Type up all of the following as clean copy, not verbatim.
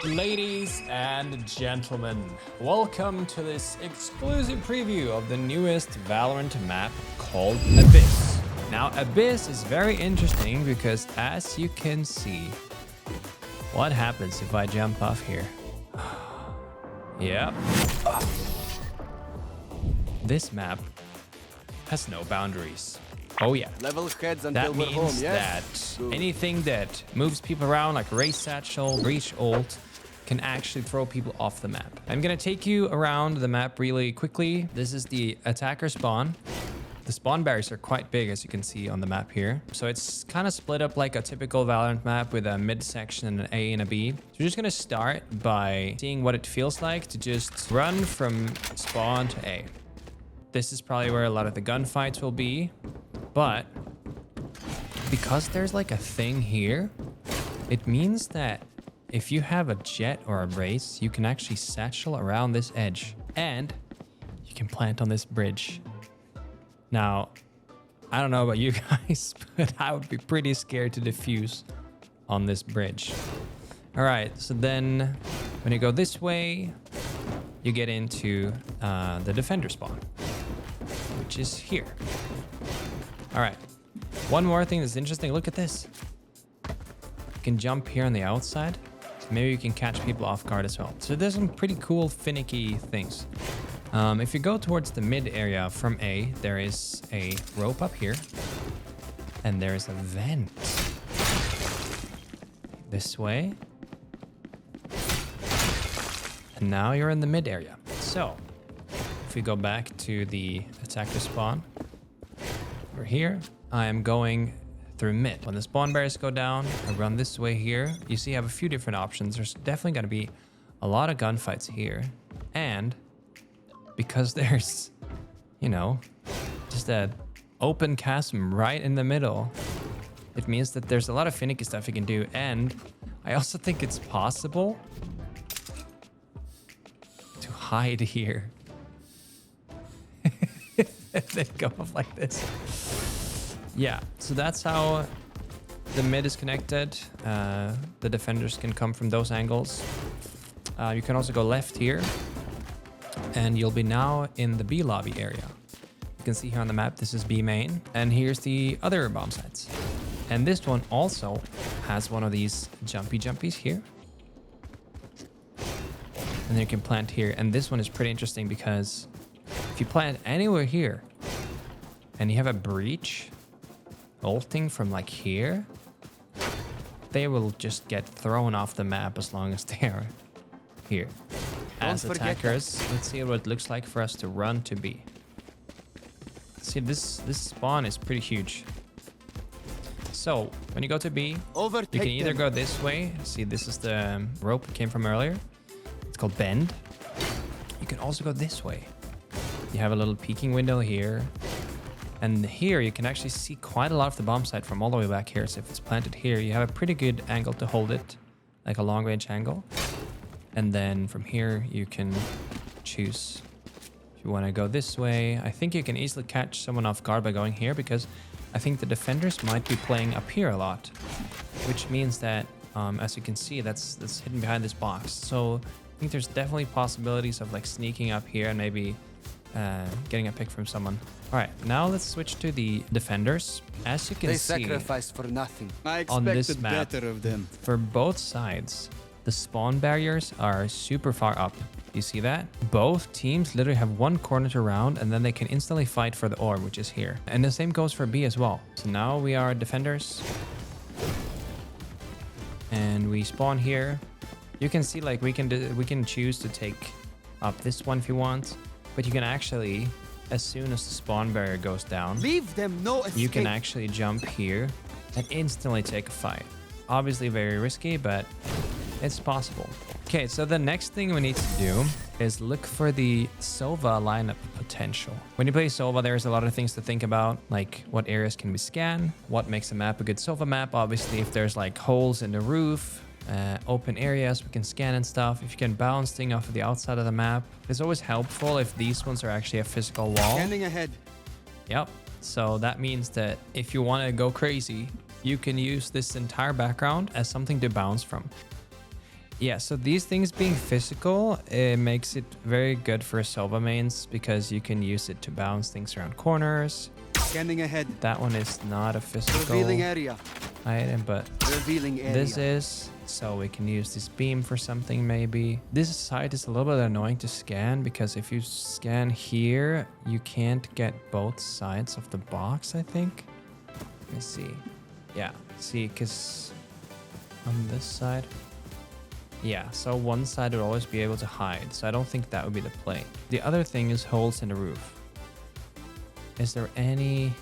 Ladies and gentlemen, welcome to this exclusive preview of the newest Valorant map called Abyss. Now, Abyss is very interesting because, as you can see, what happens if I jump off here? Yep. This map has no boundaries. Oh yeah. Level heads until That we're home, means yes? that anything that moves people around, like race satchel, breach ult, can actually throw people off the map. I'm gonna take you around the map really quickly. This is the attacker spawn. The spawn barriers are quite big, as you can see on the map here. So it's kind of split up like a typical Valorant map with a mid section, an A and a B. So we're just gonna start by seeing what it feels like to just run from spawn to A. This is probably where a lot of the gunfights will be, but because there's like a thing here, it means that if you have a jet or a race, you can actually satchel around this edge and you can plant on this bridge. Now, I don't know about you guys, but I would be pretty scared to defuse on this bridge. All right, so then when you go this way, you get into the defender spawn, which is here. All right, one more thing that's interesting. Look at this. You can jump here on the outside. So maybe you can catch people off guard as well. So there's some pretty cool, finicky things. If you go towards the mid area from A, there is a rope up here. And there's a vent. This way. And now you're in the mid area. So if we go back to the attacker spawn, we're here. I am going through mid. When the spawn barriers go down, I run this way here. You see I have a few different options. There's definitely going to be a lot of gunfights here. And because there's, you know, just an open chasm right in the middle, it means that there's a lot of finicky stuff you can do. And I also think it's possible to hide here. They go off like this. Yeah, so that's how the mid is connected. The defenders can come from those angles. You can also go left here, and you'll be now in the B lobby area. You can see here on the map, this is B main, and here's the other bomb sites. And this one also has one of these jumpies here. And then you can plant here. And this one is pretty interesting because if you plant anywhere here and you have a breach ulting from like here, they will just get thrown off the map as long as they are here. As attackers, let's see what it looks like for us to run to B. See, this spawn is pretty huge. So when you go to B, you can either go this way. See, this is the rope we came from earlier. It's called bend. You can also go this way. You have a little peeking window here. And here you can actually see quite a lot of the bomb site from all the way back here. So if it's planted here, you have a pretty good angle to hold it, like a long range angle. And then from here, you can choose if you want to go this way. I think you can easily catch someone off guard by going here because I think the defenders might be playing up here a lot, which means that, as you can see, that's hidden behind this box. So I think there's definitely possibilities of like sneaking up here and maybe getting a pick from someone. All right, now let's switch to the defenders. As you can see, sacrificed for nothing. I on this expected map, better of them. for both sides, the spawn barriers are super far up. You see that? Both teams literally have one corner to round and then they can instantly fight for the orb, which is here. And the same goes for B as well. So now we are defenders. And we spawn here. You can see like we can choose to take up this one if you want. But you can actually, as soon as the spawn barrier goes down, Leave them no escape. you can actually jump here and instantly take a fight. Obviously very risky, but it's possible. Okay, so the next thing we need to do is look for the Sova lineup potential. When you play Sova, there's a lot of things to think about, like what areas can we scan, what makes a map a good Sova map. Obviously, if there's like holes in the roof, open areas we can scan and stuff. If you can bounce things off of the outside of the map, it's always helpful if these ones are actually a physical wall. Scanning ahead. Yep. So that means that if you want to go crazy, you can use this entire background as something to bounce from. Yeah, so these things being physical, it makes it very good for Sova mains because you can use it to bounce things around corners. Scanning ahead. That one is not a physical Revealing area. item, but Revealing area. this is. So we can use this beam for something maybe. This side is a little bit annoying to scan because if you scan here, you can't get both sides of the box, I think. Let me see. Yeah, see, because on this side. Yeah, so one side would always be able to hide, so I don't think that would be the play. The other thing is holes in the roof. Is there any...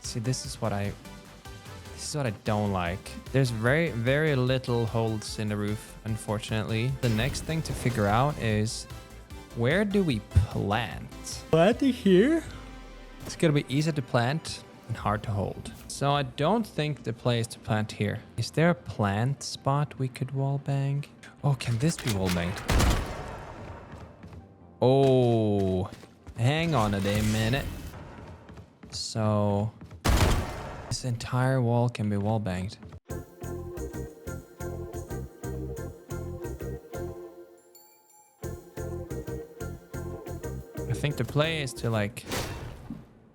See, this is what I don't like. There's very little holes in the roof, unfortunately. The next thing to figure out is where do we plant? Plant it here? It's gonna be easy to plant and hard to hold. So I don't think the play is to plant here. Is there a plant spot we could wall bang? Oh, can this be wall banged? Oh, hang on a minute. So this entire wall can be wall banged. I think the play is to like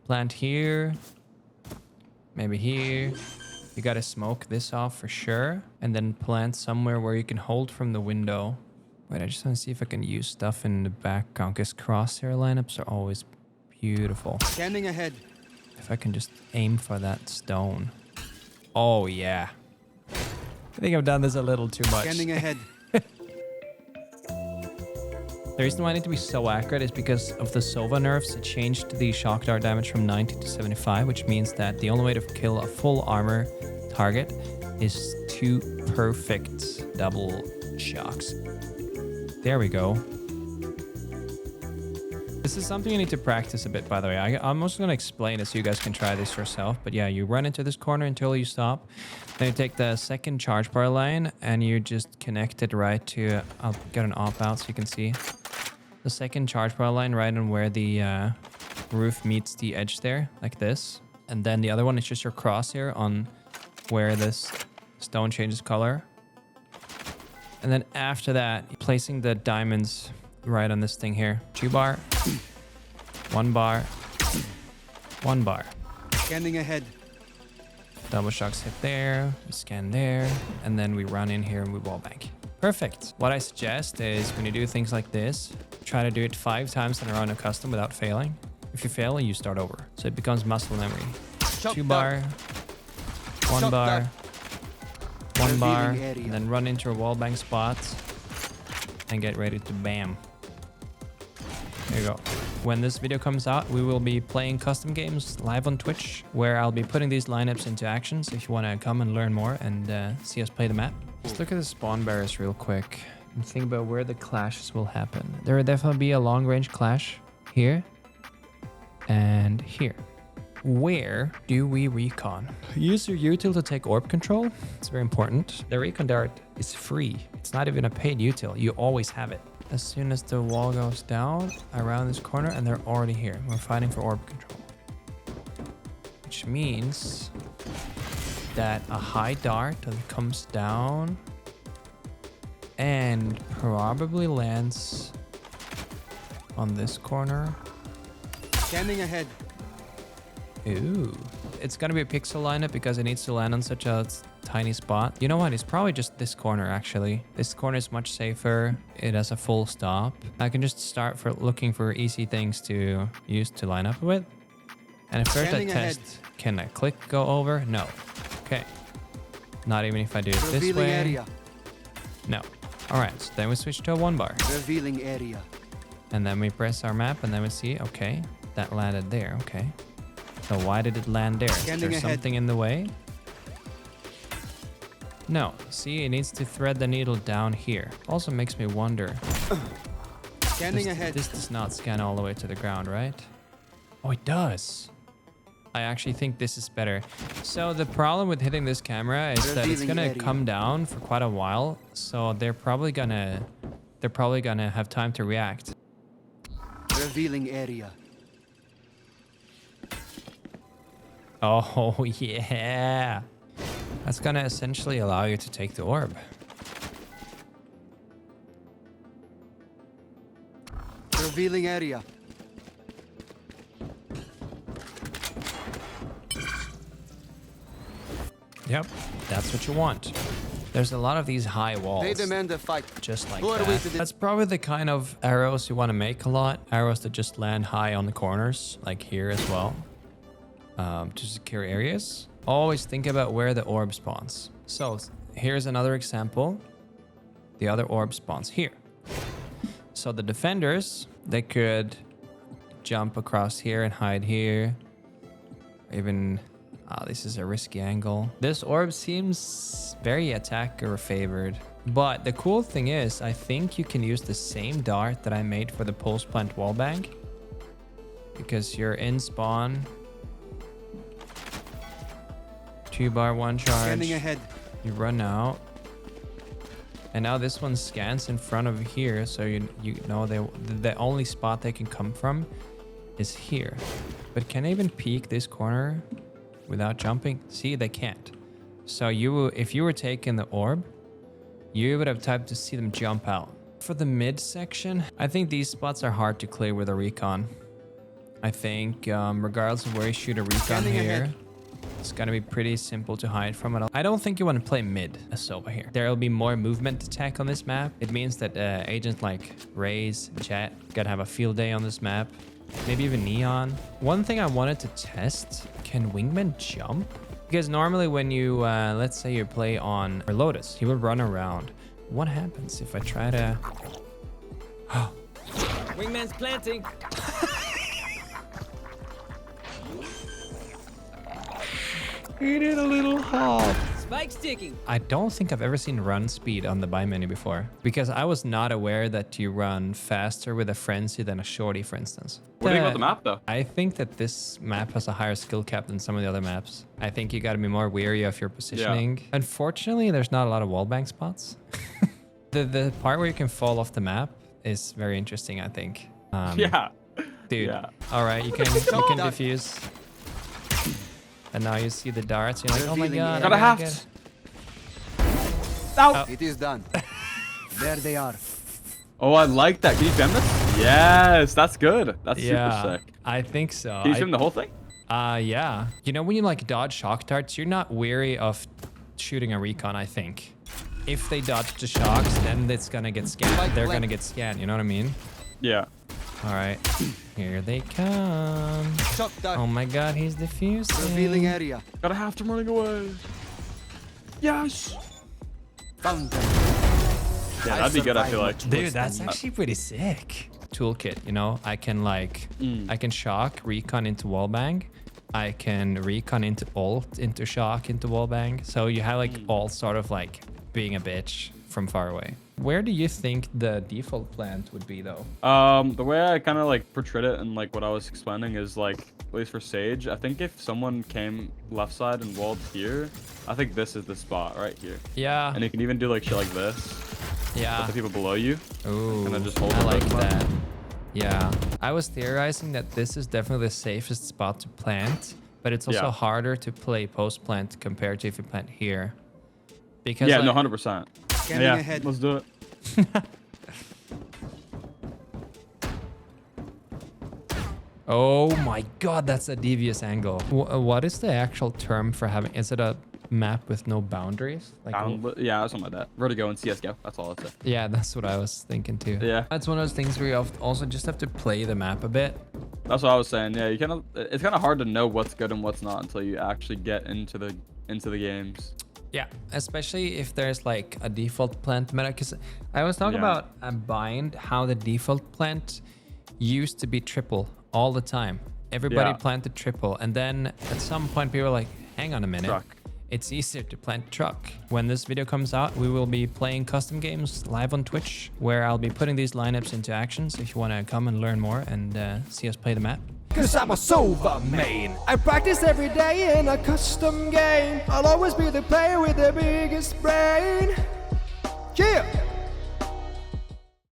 plant here, maybe here. You gotta smoke this off for sure, and then plant somewhere where you can hold from the window. Wait, I just want to see if I can use stuff in the background because crosshair lineups are always beautiful. Scanning ahead. If I can just aim for that stone. Oh, yeah. I think I've done this a little too much. Scanning ahead. The reason why I need to be so accurate is because of the Sova nerfs. It changed the shock dart damage from 90 to 75, which means that the only way to kill a full armor target is 2 perfect double shocks. There we go. This is something you need to practice a bit, by the way. I'm also going to explain it so you guys can try this yourself. But yeah, you run into this corner until you stop. Then you take the second charge bar line and you just connect it right to... I'll get an op out so you can see. The second charge bar line right on where the roof meets the edge there, like this. And then the other one is just your crosshair on where this stone changes color. And then after that, placing the diamonds right on this thing here. 2 bar, 1 bar, 1 bar. Scanning ahead. Double shocks hit there, we scan there, and then we run in here and we wall bank. Perfect. What I suggest is when you do things like this, try to do it 5 times in a row in a custom without failing. If you fail, you start over. So it becomes muscle memory. 2 bar, 1 bar, 1 bar, and then run into a wall bang spot and get ready to bam. There you go. When this video comes out, we will be playing custom games live on Twitch, where I'll be putting these lineups into action. So if you want to come and learn more and see us play the map. Let's look at the spawn barriers real quick and think about where the clashes will happen. There will definitely be a long range clash here and here. Where do we recon? Use your util to take orb control. It's very important. The recon dart is free. It's not even a paid util. You always have it. As soon as the wall goes down around this corner, and they're already here. We're fighting for orb control. Which means that a high dart that comes down and probably lands on this corner. Scanning ahead. Ooh. It's gonna be a pixel lineup because it needs to land on such a tiny spot. You know what? It's probably just this corner, actually. This corner is much safer. It has a full stop. I can just start looking for easy things to use to line up with. And if first I test, can a click go over? No. Okay. Not even if I do it this way. Area. No. All right. So then we switch to a 1 bar. Revealing area. And then we press our map and then we see, okay, that landed there. Okay. So why did it land there? Is there something in the way? No. See, it needs to thread the needle down here. Also makes me wonder. Scanning ahead. This does not scan all the way to the ground, right? Oh, it does. I actually think this is better. So the problem with hitting this camera is that it's gonna come down for quite a while. So they're probably gonna have time to react. Revealing area. Oh, yeah. That's gonna essentially allow you to take the orb. Revealing area. Yep, that's what you want. There's a lot of these high walls. They demand a fight. Just like Who are we that. to That's probably the kind of arrows you want to make a lot. Arrows that just land high on the corners, like here as well, to secure areas. Always think about where the orb spawns. So here's another example. The other orb spawns here. So the defenders, they could jump across here and hide here. Even, this is a risky angle. This orb seems very attacker favored. But the cool thing is, I think you can use the same dart that I made for the post plant wallbang. Because you're in spawn. 2-bar, 1 charge. Scanning ahead. You run out. And now this one scans in front of here, so you know the only spot they can come from is here. But can they even peek this corner without jumping? See, they can't. So if you were taking the orb, you would have time to see them jump out. For the mid section, I think these spots are hard to clear with a recon. I think regardless of where you shoot a recon Scanning here, ahead. it's gonna be pretty simple to hide from it. I don't think you want to play mid as Sova here. There will be more movement attack on this map. It means that agents like Raze, Jet, gotta have a field day on this map. Maybe even Neon. One thing I wanted to test, can Wingman jump? Because normally when you, let's say you play on Lotus, he will run around. What happens if I try to... Wingman's planting. He did a little hop. Spike sticking. I don't think I've ever seen run speed on the buy menu before, because I was not aware that you run faster with a frenzy than a shorty, for instance. What do you think about the map, though? I think that this map has a higher skill cap than some of the other maps. I think you got to be more wary of your positioning. Yeah. Unfortunately, there's not a lot of wallbang spots. the part where you can fall off the map is very interesting, I think. Yeah. Dude. Yeah. All right, you can defuse. And now you see the darts. You're like, oh my god. Gotta have get... Oh. It is done. There they are. Oh, I like that. Can you film this? Yes, that's good. That's super sick. I think so. Can you film the whole thing? Yeah. You know when you like dodge shock darts, you're not wary of shooting a recon, I think. If they dodge the shocks, then it's gonna get scanned. They're gonna get scanned, you know what I mean? Yeah. All right. Here they come. Oh my god, he's defusing. Revealing area. Gotta have them running away. Yes. Found them. Yeah, that'd be good, I feel like. Dude, that's actually pretty sick. Toolkit, you know, I can like, I can shock, recon into wallbang. I can recon into ult, into shock, into wallbang. So you have like all sort of like being a bitch from far away. Where do you think the default plant would be though? The way I kind of like portrayed it and like what I was explaining is like, at least for Sage, I think if someone came left side and walled here, I think this is the spot right here. Yeah. And you can even do like shit like this. Yeah. With the people below you. Ooh, And then just hold I it like right that. Yeah. I was theorizing that this is definitely the safest spot to plant, but it's also harder to play post plant compared to if you plant here. Because yeah, like, no, 100%. Scanning ahead. Let's do it. Oh my god, that's a devious angle. What is the actual term for having? Is it a map with no boundaries? Like, yeah, something like that. Vertigo and CSGO. That's all it's. Yeah, that's what I was thinking too. Yeah. That's one of those things where you also just have to play the map a bit. That's what I was saying. Yeah, it's kind of hard to know what's good and what's not until you actually get into the games. Yeah, especially if there's like a default plant meta. Because I was talking about a bind, how the default plant used to be triple all the time. Everybody planted triple. And then at some point people were like, hang on a minute. Truck. It's easier to plant truck. When this video comes out, we will be playing custom games live on Twitch, where I'll be putting these lineups into action. So if you want to come and learn more and see us play the map. Cause I'm a Sova main. I practice every day in a custom game. I'll always be the player with the biggest brain. Yeah!